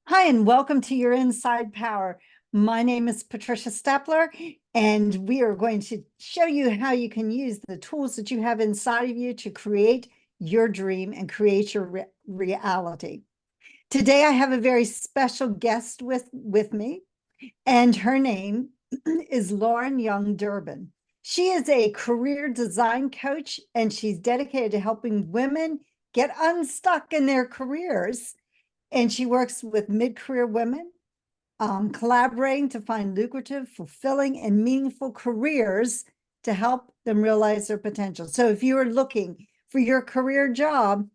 Hi, and welcome to Your Inside Power. My name is Patricia Stepler, and we are going to show you how you can use the tools that you have inside of you to create your dream and create your reality. Today, I have a very special guest with me, and her name is Lauren Young Durbin. She is a career design coach, and she's dedicated to helping women get unstuck in their careers, and she works with mid-career women, collaborating to find lucrative, fulfilling, and meaningful careers to help them realize their potential. So if you are looking for your career job,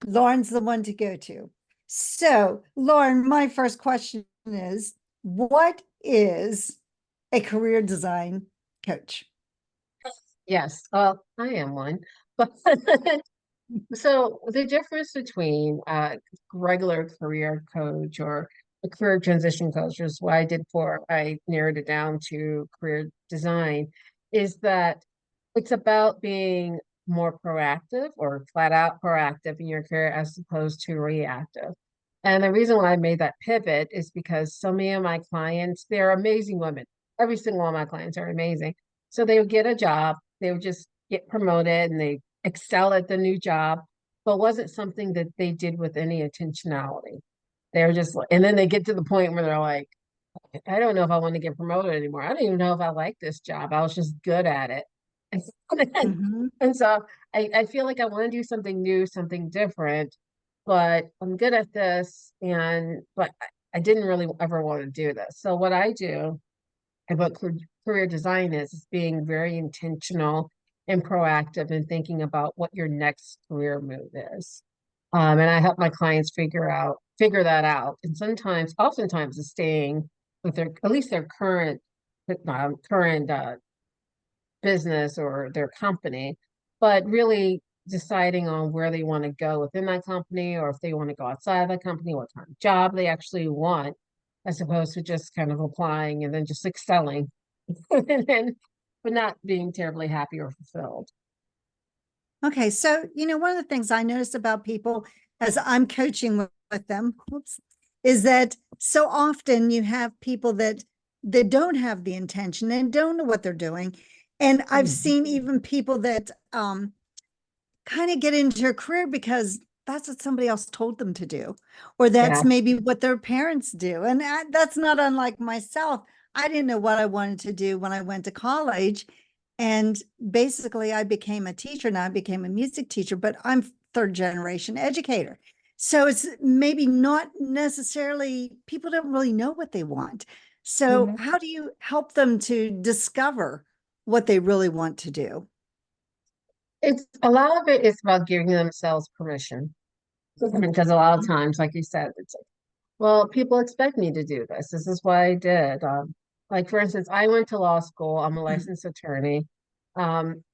Lauren's the one to go to. So, Lauren, my first question is, what is a career design coach? Yes, well, I am one. But so the difference between a regular career coach or a career transition coach, which is what I did for, I narrowed it down to career design, is that it's about being more proactive or flat out proactive in your career as opposed to reactive. And the reason why I made that pivot is because so many of my clients, they're amazing women. Every single one of my clients are amazing. So they would get a job, they would just get promoted and they excel at the new job, but wasn't something that they did with any intentionality. They're just like, and then they get to the point where they're like, I don't know if I want to get promoted anymore. I don't even know if I like this job. I was just good at it. And, Mhm. and so I feel like I want to do something new, something different, but I'm good at this. But I didn't really ever want to do this. So what I do and what career design is being very intentional and proactive in thinking about what your next career move is. And I help my clients figure that out. And oftentimes, it's staying with their at least their current business or their company, but really deciding on where they want to go within that company, or if they want to go outside of the company, what kind of job they actually want, as opposed to just kind of applying and then just excelling, and then but not being terribly happy or fulfilled. Okay, so one of the things I notice about people as I'm coaching with them, whoops, is that so often you have people that don't have the intention and don't know what they're doing. And I've Mhm. seen even people that kind of get into a career because that's what somebody else told them to do, or that's Yeah. maybe what their parents do. And that's not unlike myself. I didn't know what I wanted to do when I went to college. And basically, I became a teacher. Now I became a music teacher, but I'm third generation educator. So it's maybe not necessarily, people don't really know what they want. So, Mhm. how do you help them to discover what they really want to do? It's a lot of it is about giving themselves permission. Because a lot of times, like you said, it's like, well, people expect me to do this. This is what I did. Like for instance, I went to law school. I'm a licensed attorney, um,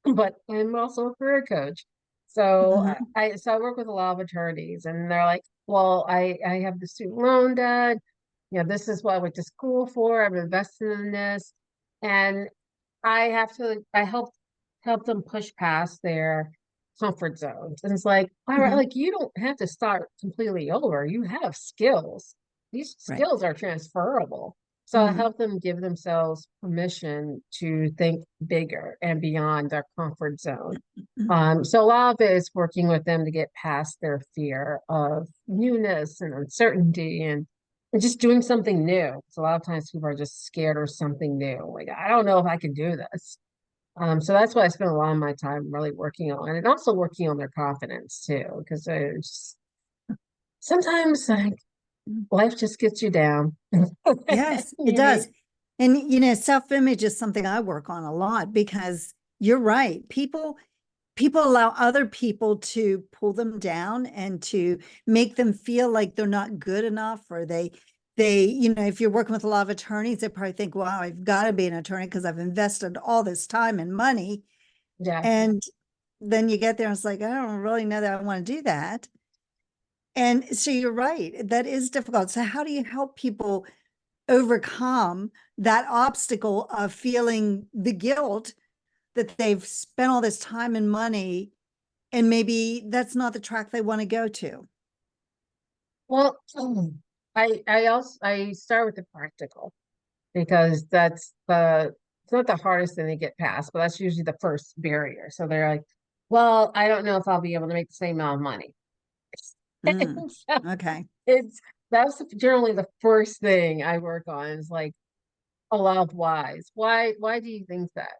but I'm also a career coach. So Mhm. I work with a lot of attorneys, and they're like, "Well, I have the student loan debt. This is what I went to school for. I'm invested in this, and I help them push past their comfort zones. And it's like, all right, Mhm. like you don't have to start completely over. You have skills. These Right. skills are transferable. So I Mhm. help them give themselves permission to think bigger and beyond their comfort zone. So a lot of it is working with them to get past their fear of newness and uncertainty and just doing something new. So a lot of times people are just scared of something new. Like, I don't know if I can do this. So that's what I spend a lot of my time really working on, and also working on their confidence too, because there's sometimes like life just gets you down. Yes, it You need, does. And self-image is something I work on a lot because you're right. People allow other people to pull them down and to make them feel like they're not good enough, or if you're working with a lot of attorneys, they probably think, wow, I've got to be an attorney because I've invested all this time and money. yeah. And then you get there and it's like, I don't really know that I want to do that. And so you're right, that is difficult. So how do you help people overcome that obstacle of feeling the guilt that they've spent all this time and money and maybe that's not the track they want to go to? Well, I start with the practical because it's not the hardest thing to get past, but that's usually the first barrier. So they're like, well, I don't know if I'll be able to make the same amount of money. Mm, So okay. it's that's generally the first thing I work on is like a lot of whys. Why do you think that?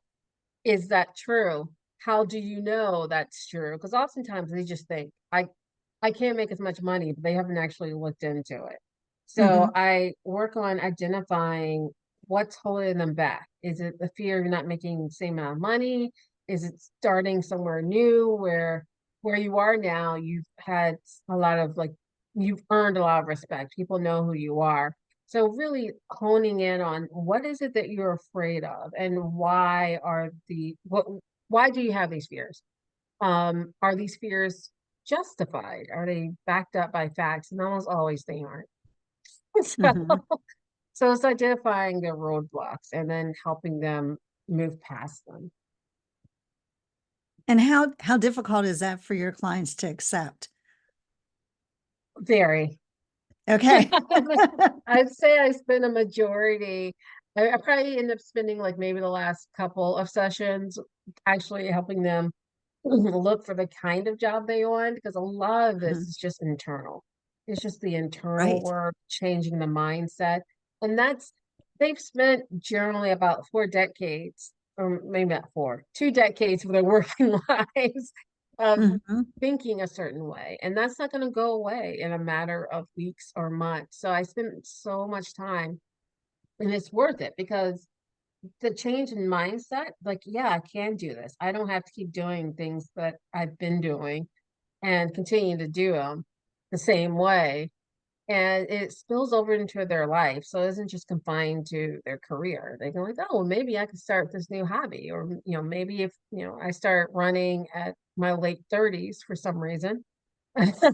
Is that true? How do you know that's true? Because oftentimes they just think I can't make as much money, but they haven't actually looked into it. So Hmm. I work on identifying what's holding them back. Is it the fear of not making the same amount of money? Is it starting somewhere new where you are now, you've had a lot of like you've earned a lot of respect. People know who you are. So really honing in on what is it that you're afraid of and why do you have these fears? Are these fears justified? Are they backed up by facts? And almost always they aren't. So, Hmm. so it's identifying their roadblocks and then helping them move past them. And how difficult is that for your clients to accept? Very. Okay. I'd say I spend a majority. I probably end up spending like maybe the last couple of sessions actually helping them look for the kind of job they want because a lot of this Mhm. is just internal. It's just the internal Right. work, changing the mindset. And they've spent generally about 4 decades, or maybe not four, 2 decades of their working lives of Hmm. thinking a certain way. And that's not going to go away in a matter of weeks or months. So I spent so much time and it's worth it because the change in mindset, like, yeah, I can do this. I don't have to keep doing things that I've been doing and continue to do them the same way. And it spills over into their life. So it isn't just confined to their career. They go like, oh, well, maybe I could start this new hobby. Or, maybe if, I start running at my late 30s for some reason. so,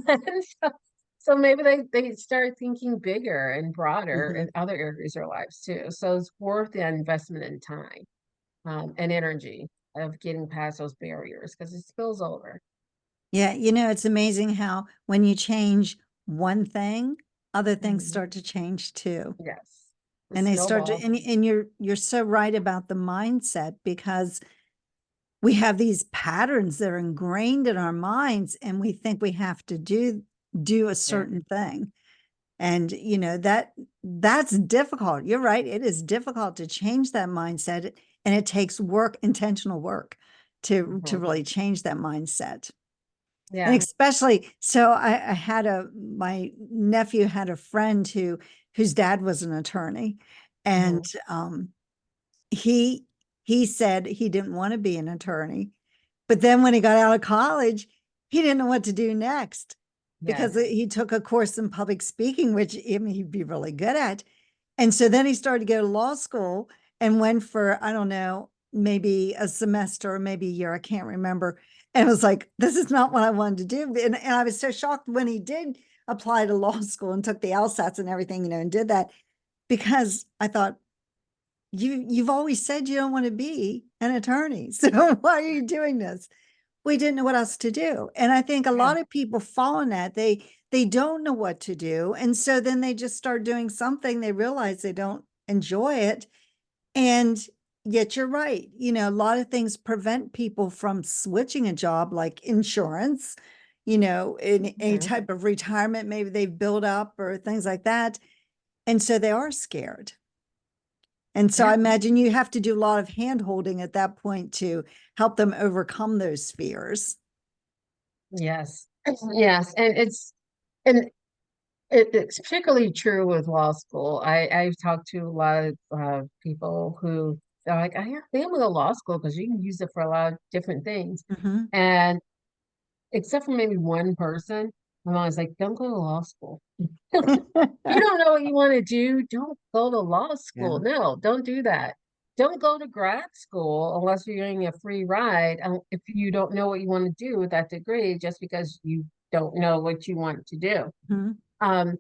so maybe they start thinking bigger and broader Hmm. in other areas of their lives too. So it's worth the investment in time and energy of getting past those barriers because it spills over. Yeah, it's amazing how when you change one thing, other things Mhm. start to change too. Yes. The And they start to, snowball. and you're so right about the mindset because we have these patterns that are ingrained in our minds and we think we have to do a Yeah. certain thing. And that's difficult. You're right. It is difficult to change that mindset and it takes work, intentional work to Mhm. really change that mindset. And Yeah. especially, so I had my nephew had a friend whose dad was an attorney, and Mhm. he he said he didn't want to be an attorney, but then when he got out of college, he didn't know what to do next because Yes. he took a course in public speaking, which I mean, he'd be really good at. And so then he started to go to law school and went for, I don't know, maybe a semester or maybe a year, I can't remember. And it was like, this is not what I wanted to do. And I was so shocked when he did apply to law school and took the LSATs and everything, and did that because I thought, you've always said you don't want to be an attorney. So why are you doing this? We didn't know what else to do. And I think a Yeah. lot of people fall in that. They don't know what to do. And so then they just start doing something, they realize they don't enjoy it. And yet you're right. A lot of things prevent people from switching a job like insurance, in a Mhm. type of retirement, maybe they've built up or things like that. And so they are scared. And so I Yeah. imagine you have to do a lot of hand holding at that point to help them overcome those fears. Yes. Yes. And it's particularly true with law school. I've talked to a lot of people who are like, I have family to law school because you can use it for a lot of different things. Mhm. And except for maybe one person, my mom's like, don't go to law school. You don't know what you want to do, don't go to law school. Yeah. No, don't do that. Don't go to grad school unless you're getting a free ride. If you don't know what you want to do with that degree, just because you don't know what you want to do. Mhm. Um,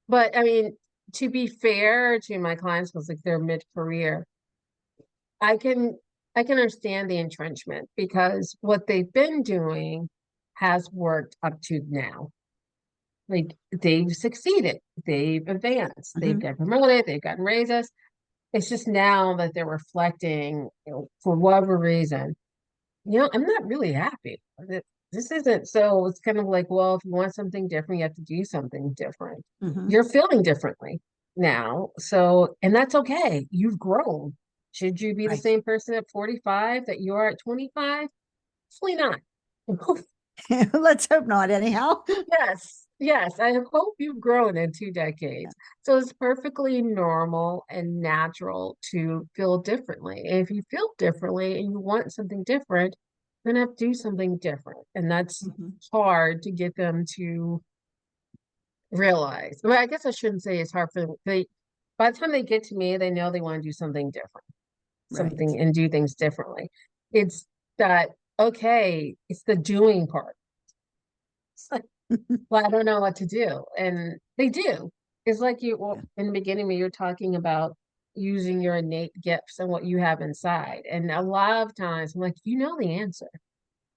but I mean, to be fair to my clients, because like they're mid-career, I can I can understand the entrenchment because what they've been doing has worked up to now. Like they've succeeded, they've advanced, they've Mhm. got promoted, they've gotten raises. It's just now that they're reflecting, for whatever reason, I'm not really happy. This isn't, so it's kind of like, well, if you want something different, you have to do something different. Mhm. You're feeling differently now. So, and that's okay. You've grown. Should you be the Right. same person at 45 that you are at 25? Hopefully not. Let's hope not anyhow. Yes, yes. I hope you've grown in 2 decades. So it's perfectly normal and natural to feel differently. And if you feel differently and you want something different, you're gonna have to do something different. And that's Mhm. hard to get them to realize. Well, I guess I shouldn't say it's hard for them. By the time they get to me, they know they want to do something different, Right. something and do things differently. It's that, okay, it's the doing part. Well, I don't know what to do. And they do. It's like Yeah. in the beginning when you're talking about using your innate gifts and what you have inside. And a lot of times I'm like, you know the answer.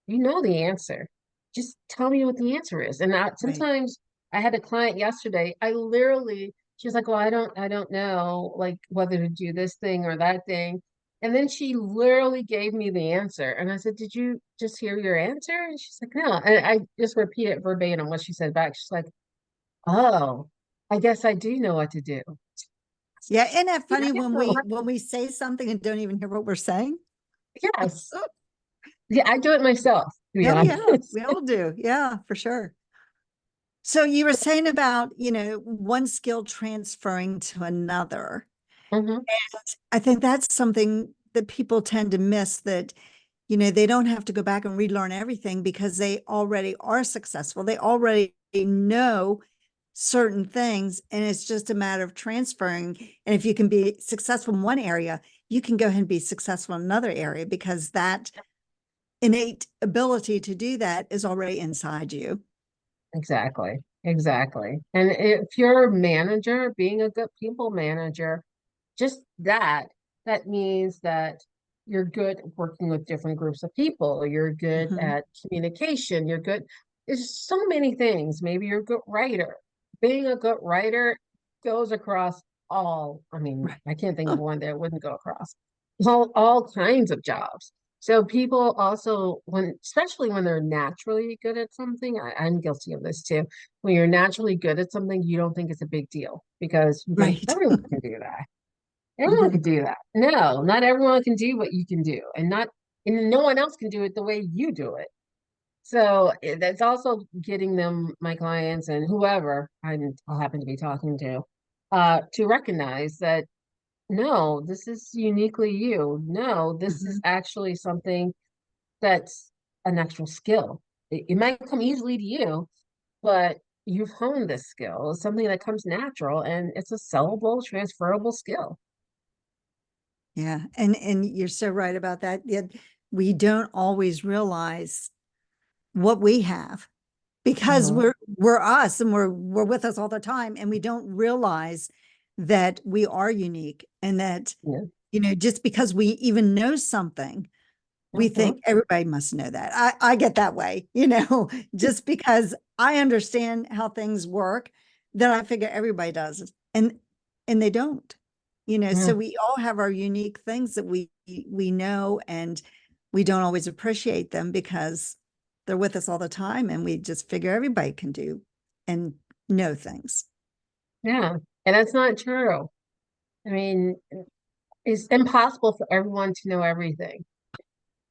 You know the answer. Just tell me what the answer is. And Right. sometimes I had a client yesterday. She was like, well, I don't know like whether to do this thing or that thing. And then she literally gave me the answer. And I said, did you just hear your answer? And she's like, no. And I just repeated verbatim what she said back. She's like, oh, I guess I do know what to do. Yeah. Isn't that Yeah, funny no, when we say something and don't even hear what we're saying? yes. Yeah, I do it myself, to be Oh yeah, honest. we all do. Yeah, for sure. So you were saying about, one skill transferring to another. Hmm. I think that's something that people tend to miss, that, they don't have to go back and relearn everything because they already are successful. They already know certain things, and it's just a matter of transferring. And if you can be successful in one area, you can go ahead and be successful in another area because that innate ability to do that is already inside you. Exactly. Exactly. And if you're a manager, being a good people manager, just that means that you're good at working with different groups of people. You're good Mhm. at communication. You're good. There's so many things. Maybe you're a good writer. Being a good writer goes across I mean, Right. I can't think of one that wouldn't go across all kinds of jobs. So people also, especially when they're naturally good at something, I'm guilty of this too. When you're naturally good at something, you don't think it's a big deal because you think Right. everyone can do that. Everyone Mhm. can do that. No, not everyone can do what you can do, and no one else can do it the way you do it. So that's also getting them, my clients and whoever I'll happen to be talking to recognize that no, this is uniquely you. No, this is Mhm. actually something that's a natural skill. It might come easily to you, but you've honed this skill. It's something that comes natural and it's a sellable, transferable skill. Yeah. And you're so right about that. Yet we don't always realize what we have because Mhm. we're us and we're with us all the time, and we don't realize that we are unique, and that, Yeah. just because we even know something, we think Mhm. everybody must know that. I get that way, just because I understand how things work, then I figure everybody does. And they don't, so Yeah. we all have our unique things that we know, and we don't always appreciate them because they're with us all the time, and we just figure everybody can do and know things. Yeah. And that's not true. I mean, it's impossible for everyone to know everything.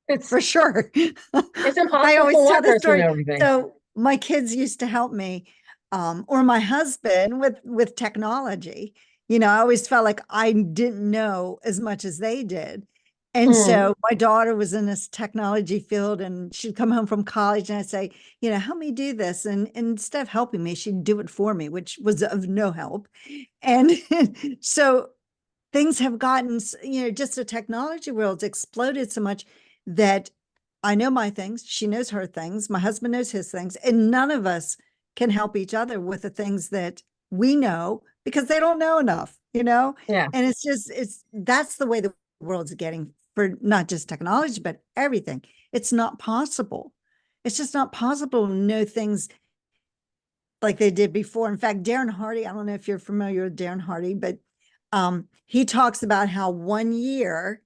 It's For sure. it's I impossible always for tell one this person to story. know everything. So my kids used to help me, or my husband with technology. I always felt like I didn't know as much as they did. And Mhm. so my daughter was in this technology field, and she'd come home from college, and I'd say, help me do this. And instead of helping me, she'd do it for me, which was of no help. And so things have gotten, just the technology world's exploded so much that I know my things, she knows her things, my husband knows his things, and none of us can help each other with the things that we know because they don't know enough, Yeah. And that's the way the world's getting, for not just technology, but everything. It's not possible. It's just not possible to know things like they did before. In fact, Darren Hardy, I don't know if you're familiar with Darren Hardy, but he talks about how 1 year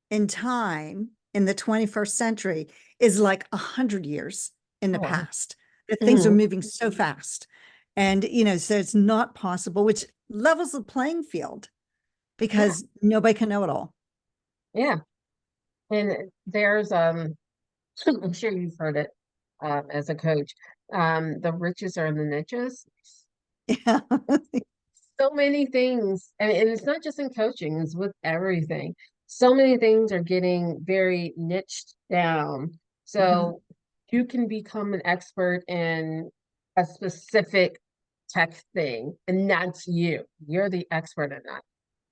in time in the 21st century is like 100 years in the Oh, past. That things are mhm. moving so fast. And, so it's not possible, which levels the playing field Yeah, because nobody can know it all. yeah. And there's I'm sure you've heard it as a coach. The riches are in the niches. Yeah. So many things, and it's not just in coaching, it's with everything. So many things are getting very niched down. Mhm. So you can become an expert in a specific tech thing, and that's you. You're the expert in that.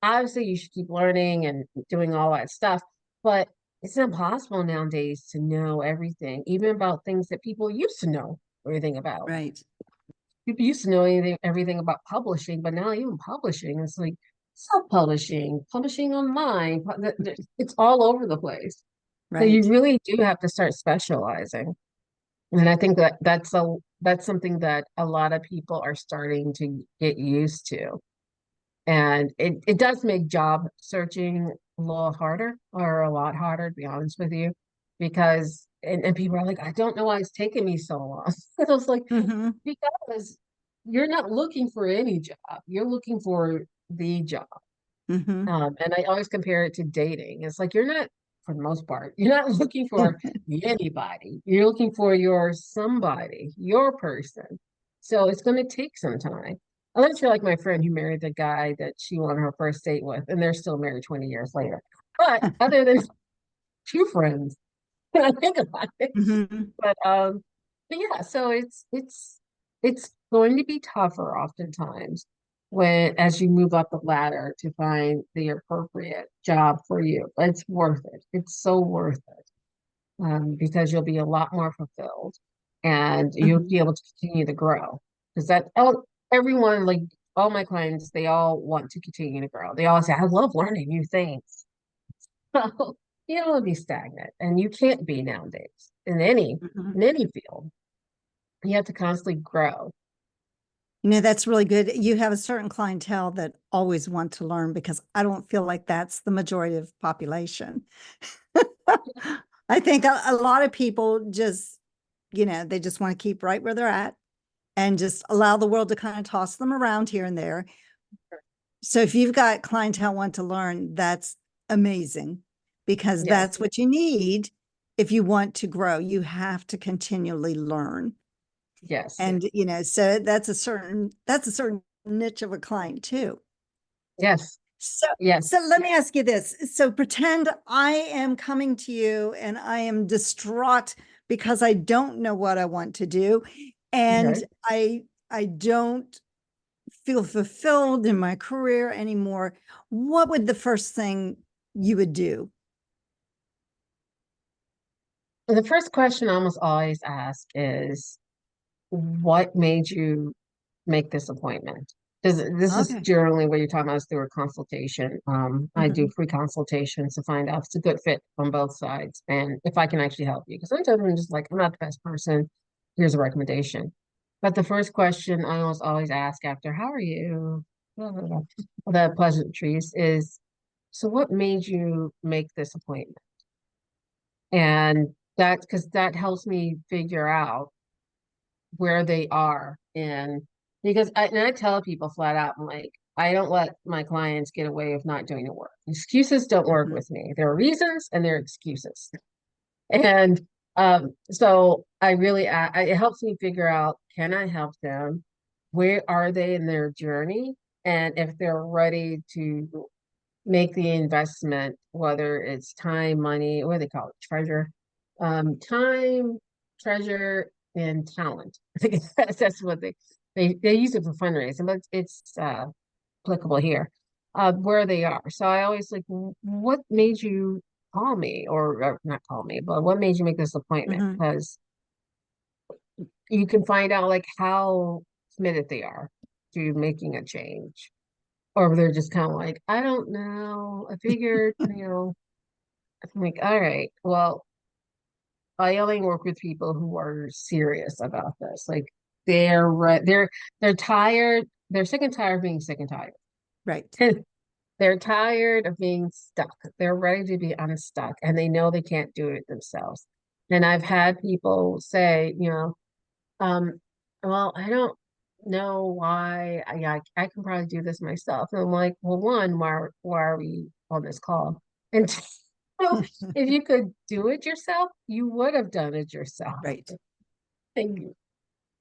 Obviously, you should keep learning and doing all that stuff, but it's impossible nowadays to know everything, even about things that people used to know everything about. Right. People used to know everything about publishing, but now even publishing, it's like self-publishing, publishing online, it's all over the place. So you Right. really do have to start specializing. And I think that that's something that a lot of people are starting to get used to. And it does make job searching a little harder or a lot harder, to be honest with you, because and people are like, I don't know why it's taking me so long. I was like, Hmm. because you're not looking for any job, you're looking for the job. Hmm. And I always compare it to dating. It's like you're not, for the most part, you're not looking for anybody. You're looking for your somebody, your person. So it's going to take some time. I don't feel like my friend who married the guy that she went on her first date with, and they're still married 20 years later. But other than two friends, when I think about it. Hmm. But but yeah, so it's going to be tougher oftentimes when as you move up the ladder to find the appropriate job for you. But it's worth it. It's so worth it. Because you'll be a lot more fulfilled and you'll Hmm. be able to continue to grow. Because everyone, like all my clients, they all want to continue to grow. They all say, I love learning new things. So you don't want to be stagnant, and you can't be nowadays Hmm. in any field. You have to constantly grow. That's really good. You have a certain clientele that always want to learn because I don't feel like that's the majority of population. I think a lot of people just, they just want to keep right where they're at and just allow the world to kind of toss them around here and there. So if you've got clientele want to learn, that's amazing because Yes, that's what you need if you want to grow. You have to continually learn. yes, And so that's a certain niche of a client too. yes, So, yes. so let me ask you this. So pretend I am coming to you and I am distraught because I don't know what I want to do. And Okay. I don't feel fulfilled in my career anymore. What would the first thing you would do? The first question I almost always ask is, what made you make this appointment? Because this is Okay. generally what you're talking about is through a consultation. I do Mhm. free consultations to find out if it's a good fit on both sides and if I can actually help you. Because sometimes I'm just like, I'm not the best person. Here's a recommendation. But the first question I almost always ask after, how are you? Blah, blah, blah. The pleasantries is, so what made you make this appointment? And that, because that helps me figure out where they are in because I tell people flat out, I'm like, I don't let my clients get away with not doing the work. Excuses don't work Mhm. with me. There are reasons and there are excuses. And so I really it helps me figure out, can I help them? Where are they in their journey? And if they're ready to make the investment, whether it's time, money, what do they call it? Treasure, time, treasure, and talent. I think that's what they use it for fundraising, but it's applicable here, where they are. So I always like, what made you call me, or not call me, but what made you make this appointment? Mhm. Because you can find out like how committed they are to making a change. Or they're just kind of like, I don't know. I figured, I'm like, all right, well, I only work with people who are serious about this. Like, they're tired. They're sick and tired of being sick and tired. Right. They're tired of being stuck. They're ready to be unstuck and they know they can't do it themselves. And I've had people say, um, well, I don't know why I can probably do this myself. And I'm like, well, one, why are we on this call? And two, if you could do it yourself, you would have done it yourself. Right. And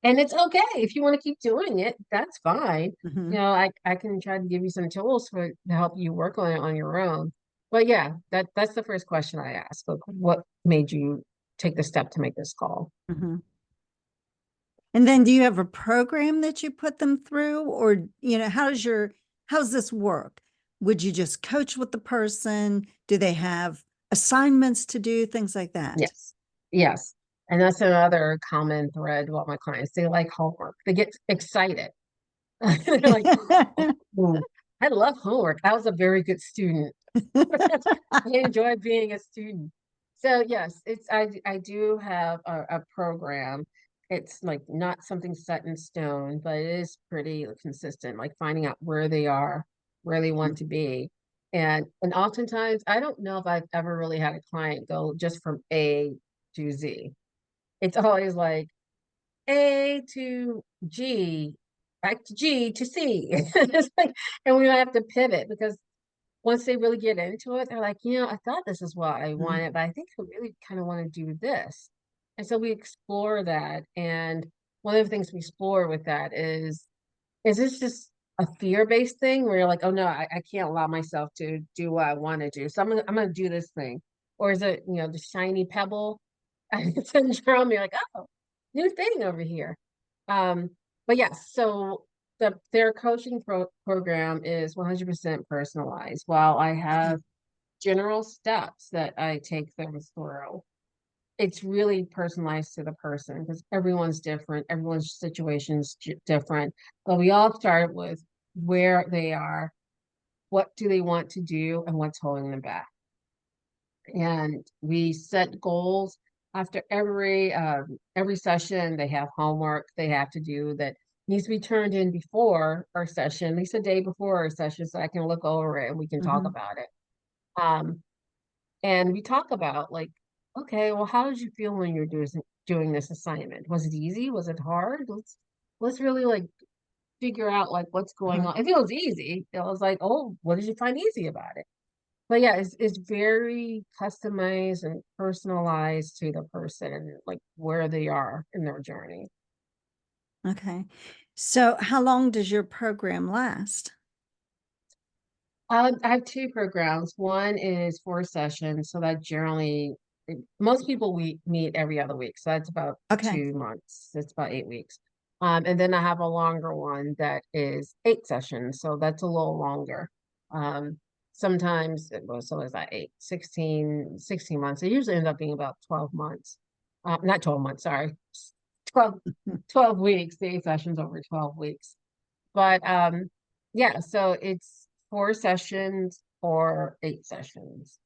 and it's okay if you want to keep doing it, that's fine. Hmm. I can try to give you some tools to help you work on it on your own. But yeah, that's the first question I ask. Like, what made you take the step to make this call? Hmm. And then do you have a program that you put them through, or, how's this work? Would you just coach with the person? Do they have assignments to do, things like that? Yes. Yes. And that's another common thread with my clients. They like homework. They get excited. They're like, "Oh, I love homework. I was a very good student. I enjoy being a student." So yes, I do have a program. It's like not something set in stone, but it is pretty consistent, like finding out where they are, where they want to be. And oftentimes I don't know if I've ever really had a client go just from A to Z. It's always like A to G, back to G to C. It's like, and we have to pivot because once they really get into it, they're like, I thought this is what I Mhm. wanted, but I think I really kind of want to do this. And so we explore that. And one of the things we explore with that is this just a fear-based thing where you're like, oh no, I can't allow myself to do what I want to do. So I'm gonna do this thing. Or is it, the shiny pebble syndrome? You're like, oh, new thing over here. Um, but yes, so their coaching program is 100% personalized. While I Okay. have general steps that I take them through, it's really personalized to the person because everyone's different, everyone's situation's different. But we all start with where they are, what do they want to do, and what's holding them back. And we set goals after every session. They have homework they have to do that needs to be turned in before our session, at least a day before our session, so I can look over it and we can talk Hmm. about it. Um, and we talk about like, okay, well, how did you feel when you're doing this assignment? Was it easy? Was it hard? Let's really like figure out like what's going Uh-huh. on. If it was easy, it was like, oh, what did you find easy about it? But yeah, it's very customized and personalized to the person, like where they are in their journey. Okay. So how long does your program last? I have two programs. One is 4 sessions, so that generally most people we meet every other week, so that's about Okay. 2 months. It's about 8 weeks. And then I have a longer one that is 8 sessions, so that's a little longer. Um, sometimes so is that 16 months. It usually ends up being about 12 months. Not 12 months, sorry. 12, 12 weeks, the 8 sessions over 12 weeks. But yeah, so it's 4 sessions or 8 sessions.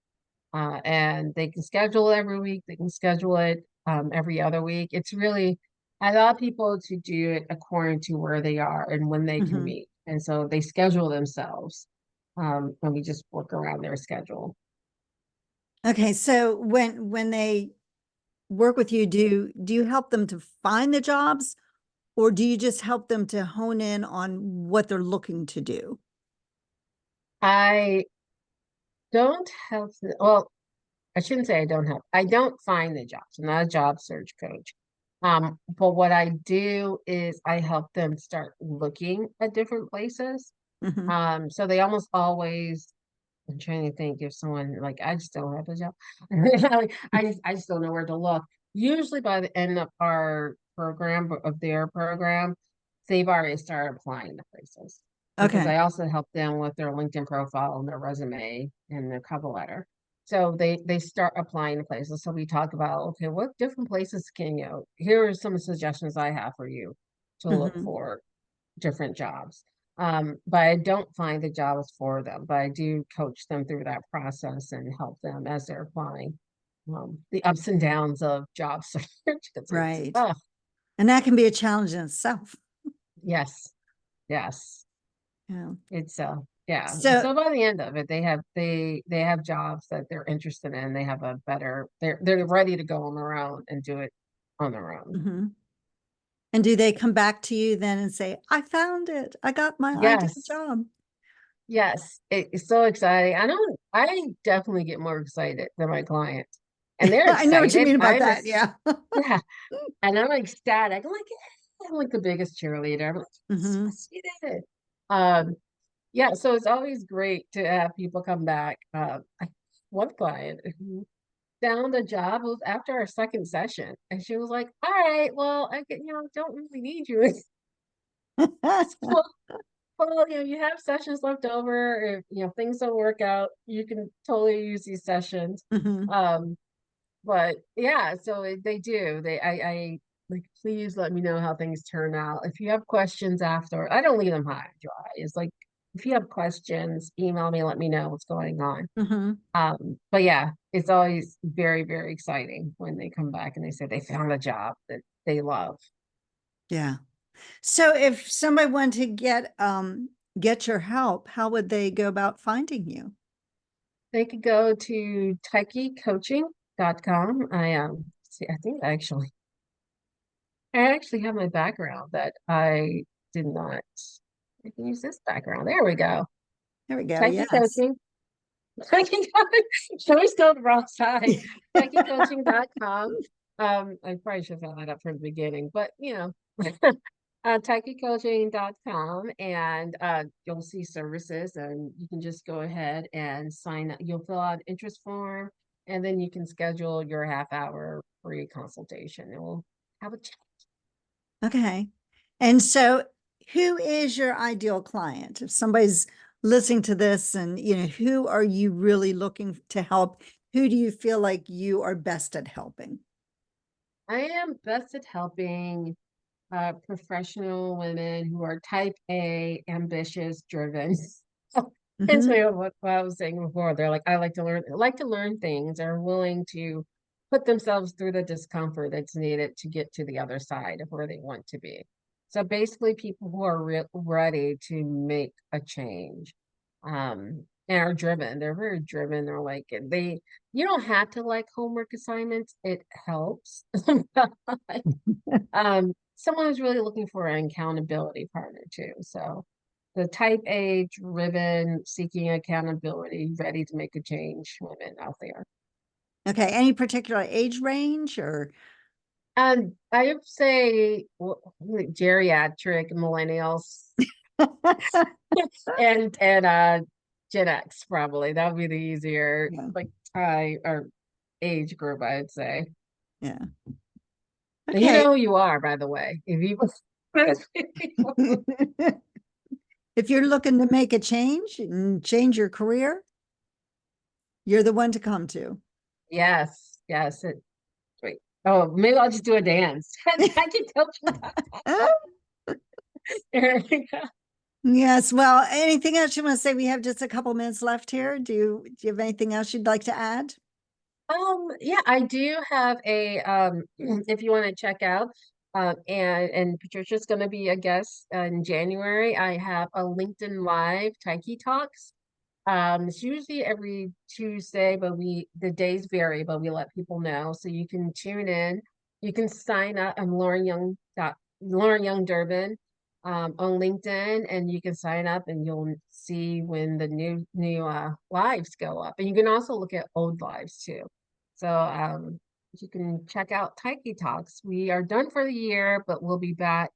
And they can schedule it every week, they can schedule it every other week. It's really, I allow people to do it according to where they are and when they can Hmm. meet. And so they schedule themselves, and we just work around their schedule. Okay. So when they work with you, do you help them to find the jobs, or do you just help them to hone in on what they're looking to do? I don't help, well, I shouldn't say I don't help. I don't find the jobs. I'm not a job search coach. But what I do is I help them start looking at different places. Hmm. So they almost always, I'm trying to think if someone like I just don't have a job. Like, I just don't know where to look. Usually by the end of our program of their program, they've already started applying to places because Okay. I also help them with their LinkedIn profile and their resume and their cover letter. So they start applying to places. So we talk about, okay, what different places can you, here are some suggestions I have for you to look Hmm. for different jobs. But I don't find the jobs for them, but I do coach them through that process and help them as they're applying. The ups and downs of job search because it's Right. And that can be a challenge in itself. Yes, yes. Yeah. It's yeah. So, So by the end of it, they have jobs that they're interested in. They have a better, they're ready to go on their own and do it on their own. mhm. And do they come back to you then and say, I found it. I got my ideal Yes, job. yes. It's so exciting. I definitely get more excited than my clients. And they're I know what you excited. mean about that. Yeah. Yeah, and I'm ecstatic. I'm like the biggest cheerleader. I'm like, Hmm. yes, you did it. Um, yeah, so it's always great to have people come back. One client who found a job was after our second session, and she was like, "All right, well, don't really need you." So, well, you have sessions left over. If things don't work out, you can totally use these sessions. Hmm. Um, but yeah, so they do. I like, please let me know how things turn out. If you have questions after, I don't leave them high and dry. It's like, if you have questions, email me, let me know what's going on. Hmm. But yeah, it's always very, very exciting when they come back and they say they found a job that they love. Yeah. So if somebody wanted to get your help, how would they go about finding you? They could go to taikicoaching.com. See, I actually have my background that I did not. I can use this background. There we go. There we go. Taiki Yes. Coaching. Taiki Should we go the wrong side? TaikiCoaching.com. I probably should have had that up from the beginning, but TaikiCoaching.com, and you'll see services, and you can just go ahead and sign up. You'll fill out an interest form, and then you can schedule your half-hour free consultation, and we'll have a chat. Okay. And so who is your ideal client? If somebody's listening to this and, who are you really looking to help? Who do you feel like you are best at helping? I am best at helping professional women who are type A, ambitious, driven. Hence Hmm. what I was saying before. They're like, I like to learn things, are willing to put themselves through the discomfort that's needed to get to the other side of where they want to be. So basically, people who are ready to make a change, and are driven. They're very driven. They're like You don't have to like homework assignments. It helps. Someone who's really looking for an accountability partner too. So the type A driven, seeking accountability, ready to make a change women out there. Okay. Any particular age range or? And I would say geriatric millennials and Gen X probably. That would be the easier Yeah. like tie or age group, I'd say. Yeah. And you Okay. know who you are, by the way. If you If you're looking to make a change and change your career, you're the one to come to. Yes, yes. Wait. Oh, maybe I'll just do a dance. I can tell you Ah, There we go. yes. Well, anything else you want to say? We have just a couple minutes left here. Do you have anything else you'd like to add? Yeah, I do have a if you want to check out, and Patricia's going to be a guest in January. I have a LinkedIn Live Taiki Talks. It's usually every Tuesday, but the days vary, but we let people know. So you can tune in. You can sign up. I'm Lauren Young Durbin on LinkedIn, and you can sign up and you'll see when the new lives go up. And you can also look at old lives too. So you can check out Taiki Talks. We are done for the year, but we'll be back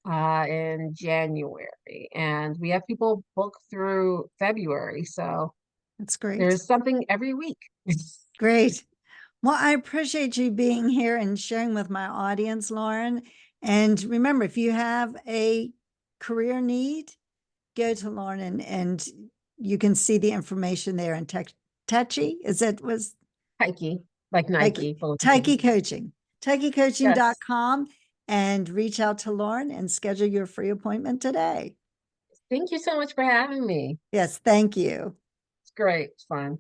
in January, and we have people book through February. So That's great. there's something every week. Great. Well, I appreciate you being here and sharing with my audience, Lauren. And remember, if you have a career need, go to Lauren and you can see the information there in Techi. Was Nike, like Taiki, Nike, both Taiki names. Coaching, Yes. taikicoaching.com, and reach out to Lauren and schedule your free appointment today. Thank you so much for having me. Yes, thank you. It's great. It's fun.